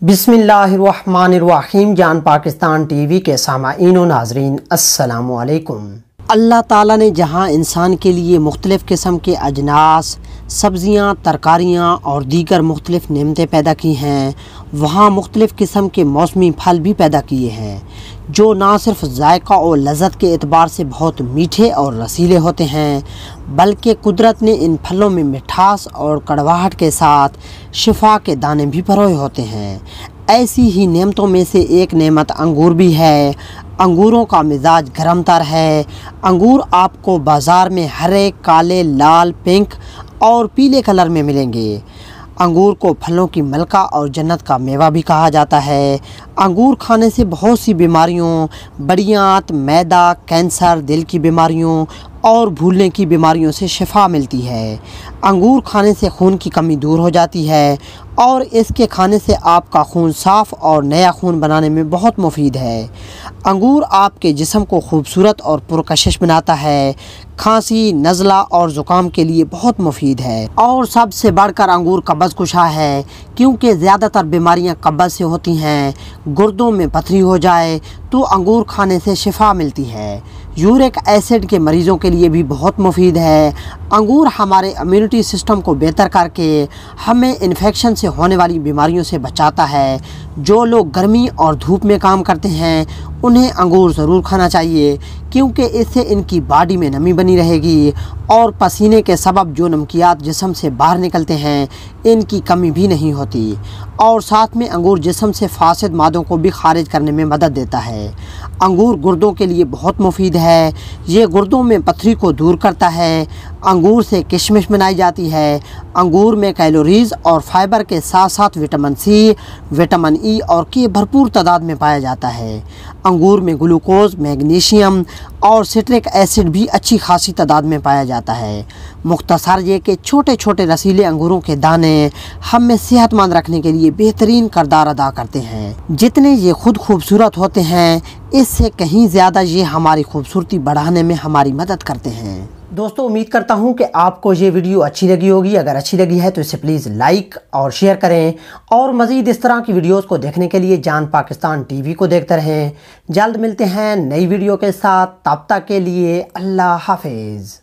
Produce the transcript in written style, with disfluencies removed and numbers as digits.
बिस्मिल्लाहिर्रहमानिर्रहीम। जान पाकिस्तान टीवी के सामाईन व नाज़रीन, अस्सलामु अलैकुम। अल्लाह ताला ने जहाँ इंसान के लिए मुख्तलिफ़ किस्म के अजनास, सब्ज़ियाँ, तरकारियाँ और दीगर मुख्तलिफ़ नेमतें पैदा की हैं, वहाँ मुख्तलिफ़ किस्म के मौसमी फल भी पैदा किए हैं जो ना सिर्फ जायका और लज़्ज़त के एतबार से बहुत मीठे और रसीले होते हैं, बल्कि कुदरत ने इन फलों में मिठास और कड़वाहट के साथ शिफा के दाने भी परोए होते हैं। ऐसी ही नेमतों में से एक नेमत अंगूर भी है। अंगूरों का मिजाज गरम तर है। अंगूर आपको बाज़ार में हरे, काले, लाल, पिंक और पीले कलर में मिलेंगे। अंगूर को फलों की मलका और जन्नत का मेवा भी कहा जाता है। अंगूर खाने से बहुत सी बीमारियों, बड़ियात, मैदा, कैंसर, दिल की बीमारियों और भूलने की बीमारियों से शिफा मिलती है। अंगूर खाने से खून की कमी दूर हो जाती है और इसके खाने से आपका खून साफ़ और नया खून बनाने में बहुत मुफीद है। अंगूर आपके जिस्म को खूबसूरत और पुरकशिश बनाता है। खांसी, नज़ला और ज़ुकाम के लिए बहुत मुफीद है। और सबसे बढ़कर अंगूर कब्ज़ कुशा है, क्योंकि ज़्यादातर बीमारियां कब्ज़ से होती हैं। गुर्दों में पथरी हो जाए तो अंगूर खाने से शिफा मिलती है। यूरिक एसिड के मरीज़ों के लिए भी बहुत मुफीद है। अंगूर हमारे इम्यूनिटी सिस्टम को बेहतर करके हमें इन्फेक्शन से होने वाली बीमारियों से बचाता है। जो लोग गर्मी और धूप में काम करते हैं उन्हें अंगूर ज़रूर खाना चाहिए, क्योंकि इससे इनकी बॉडी में नमी बनी रहेगी और पसीने के सबब जो नमकियात जिस्म से बाहर निकलते हैं इनकी कमी भी नहीं होती। और साथ में अंगूर जिस्म से फासिद मादों को भी खारिज करने में मदद देता है। अंगूर गुर्दों के लिए बहुत मुफीद है। ये गुर्दों में पथरी को दूर करता है। अंगूर से किशमिश बनाई जाती है। अंगूर में कैलोरीज़ और फाइबर के साथ साथ विटामिन सी, विटामिन ई और के भरपूर तादाद में पाया जाता है। अंगूर में ग्लूकोज़, मैग्नीशियम और सिट्रिक एसिड भी अच्छी खासी तादाद में पाया जाता है। मुख्तसर ये कि छोटे छोटे रसीले अंगूरों के दाने हमें सेहतमंद रखने के लिए बेहतरीन किरदार अदा करते हैं। जितने ये खुद खूबसूरत होते हैं, इससे कहीं ज़्यादा ये हमारी खूबसूरती बढ़ाने में हमारी मदद करते हैं। दोस्तों, उम्मीद करता हूं कि आपको ये वीडियो अच्छी लगी होगी। अगर अच्छी लगी है तो इसे प्लीज़ लाइक और शेयर करें और मज़ीद इस तरह की वीडियोस को देखने के लिए जान पाकिस्तान टीवी को देखते रहें। जल्द मिलते हैं नई वीडियो के साथ। तब तक के लिए अल्लाह हाफिज़।